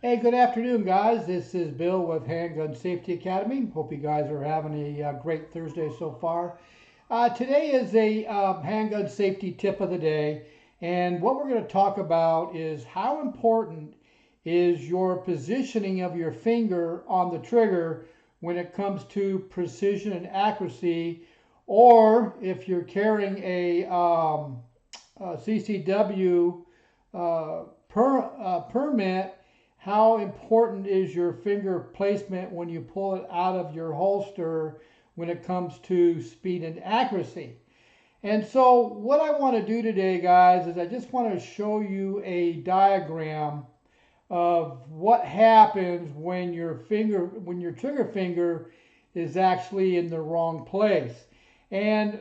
Hey, good afternoon, guys. This is Bill with Handgun Safety Academy. Hope you guys are having a great Thursday so far. Today is a handgun safety tip of the day, and what we're going to talk about is how important is your positioning of your finger on the trigger when it comes to precision and accuracy, or if you're carrying a CCW permit, how important is your finger placement when you pull it out of your holster when it comes to speed and accuracy. And so what I want to do today, guys, is I just want to show you a diagram of what happens when your trigger finger is actually in the wrong place. And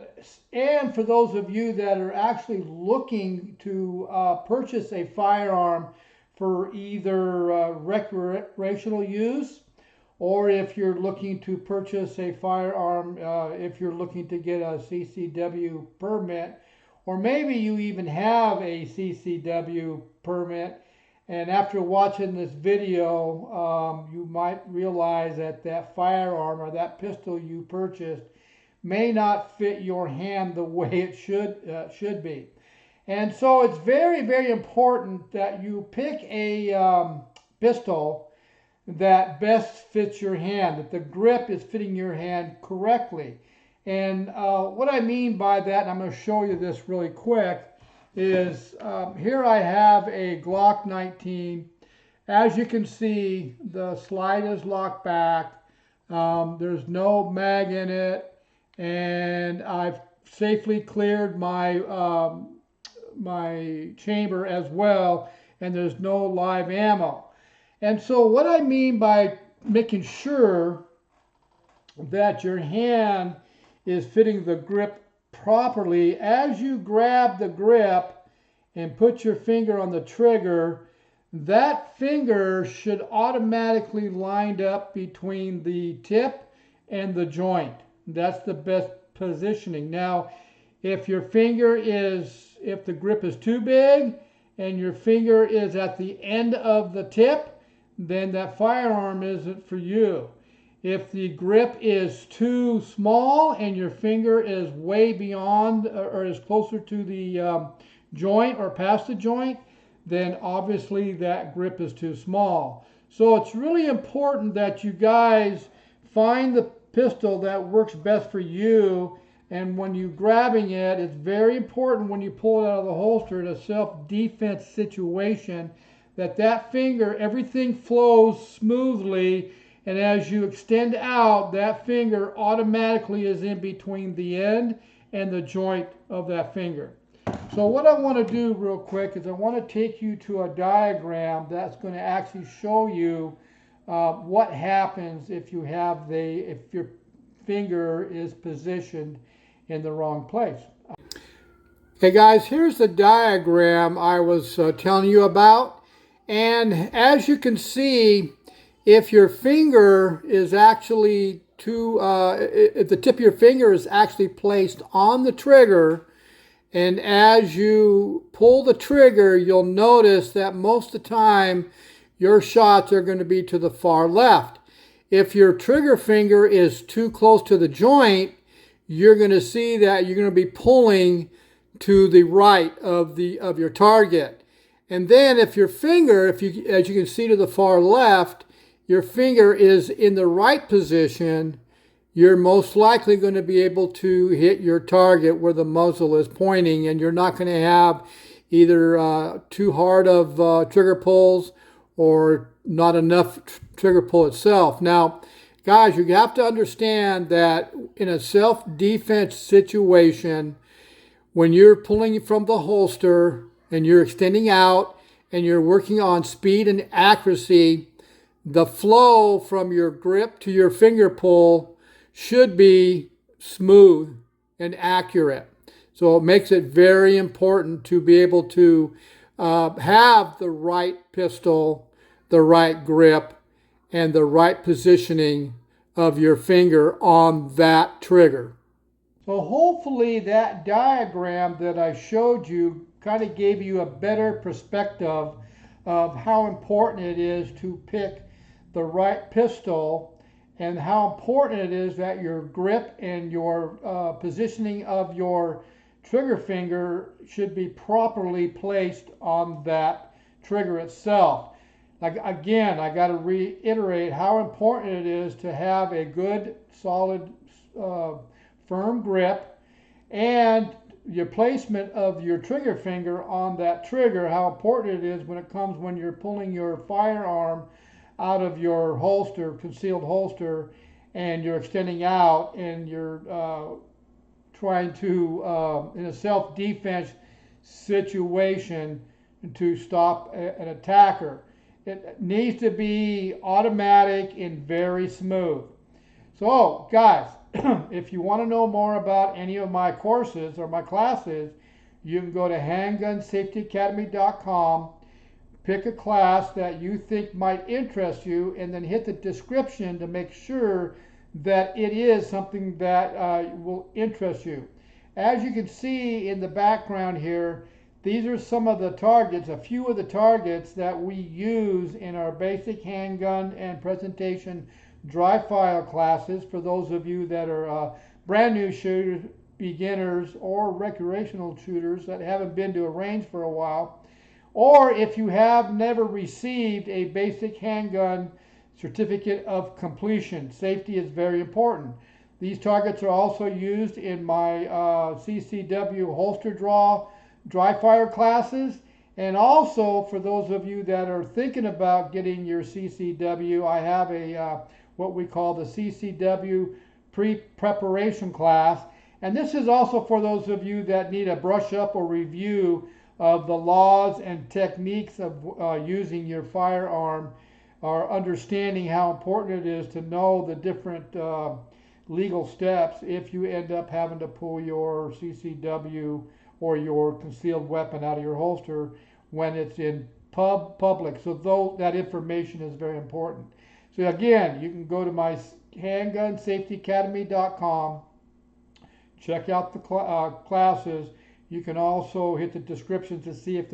for those of you that are actually looking to purchase a firearm for either recreational use, or if you're looking to purchase a firearm, if you're looking to get a CCW permit, or maybe you even have a CCW permit, and after watching this video, you might realize that that firearm or that pistol you purchased may not fit your hand the way it should be. And so it's very, very important that you pick a pistol that best fits your hand, that the grip is fitting your hand correctly. And what I mean by that, and I'm going to show you this really quick, is here I have a Glock 19. As you can see, the slide is locked back. There's no mag in it, and I've safely cleared my my chamber as well, and there's no live ammo. And so what I mean by making sure that your hand is fitting the grip properly, as you grab the grip and put your finger on the trigger, that finger should automatically line up between the tip and the joint. That's the best positioning. Now, if the grip is too big and your finger is at the end of the tip, then that firearm isn't for you. If the grip is too small and your finger is way beyond or is closer to the joint or past the joint, then obviously that grip is too small. So it's really important that you guys find the pistol that works best for you. And when you're grabbing it, it's very important when you pull it out of the holster in a self-defense situation that finger, everything flows smoothly, and as you extend out, that finger automatically is in between the end and the joint of that finger. So what I want to do real quick is I want to take you to a diagram that's going to actually show you what happens if your finger is positioned in the wrong place. Okay, guys, here's the diagram I was telling you about. And as you can see, if your finger is actually if the tip of your finger is actually placed on the trigger, and as you pull the trigger, you'll notice that most of the time your shots are going to be to the far left. If your trigger finger is too close to the joint, you're going to see that you're going to be pulling to the right of your target. And then if your finger, as you can see to the far left, your finger is in the right position, you're most likely going to be able to hit your target where the muzzle is pointing, and you're not going to have either too hard of trigger pulls or not enough trigger pull itself. Now, guys, you have to understand that in a self-defense situation, when you're pulling from the holster and you're extending out and you're working on speed and accuracy, the flow from your grip to your finger pull should be smooth and accurate. So it makes it very important to be able to have the right pistol, the right grip, and the right positioning of your finger on that trigger. So hopefully that diagram that I showed you kind of gave you a better perspective of how important it is to pick the right pistol, and how important it is that your grip and your positioning of your trigger finger should be properly placed on that trigger itself. Like, again, I got to reiterate how important it is to have a good, solid, firm grip, and your placement of your trigger finger on that trigger, how important it is when you're pulling your firearm out of your holster, concealed holster, and you're extending out and you're trying to, in a self-defense situation, to stop an attacker. It needs to be automatic and very smooth. So, guys, if you want to know more about any of my courses or my classes, you can go to handgunsafetyacademy.com, pick a class that you think might interest you, and then hit the description to make sure that it is something that will interest you. As you can see in the background here, these are some of the targets, a few of the targets that we use in our basic handgun and presentation dry fire classes for those of you that are brand new shooters, beginners, or recreational shooters that haven't been to a range for a while, or if you have never received a basic handgun certificate of completion. Safety is very important. These targets are also used in my CCW holster draw dry fire classes, and also for those of you that are thinking about getting your CCW, I have a what we call the CCW pre-preparation class, and this is also for those of you that need a brush up or review of the laws and techniques of using your firearm, or understanding how important it is to know the different legal steps if you end up having to pull your CCW or your concealed weapon out of your holster when it's in public. So that information is very important. So again, you can go to my handgunsafetyacademy.com, check out the classes. You can also hit the description to see if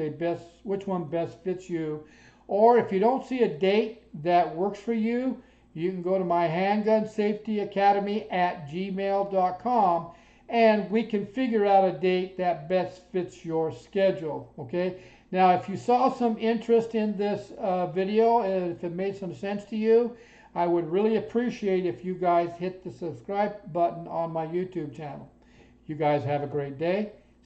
which one best fits you. Or if you don't see a date that works for you, you can go to my handgunsafetyacademy@gmail.com, and we can figure out a date that best fits your schedule. Okay. Now, if you saw some interest in this video, and if it made some sense to you, I would really appreciate if you guys hit the subscribe button on my YouTube channel. You guys have a great day.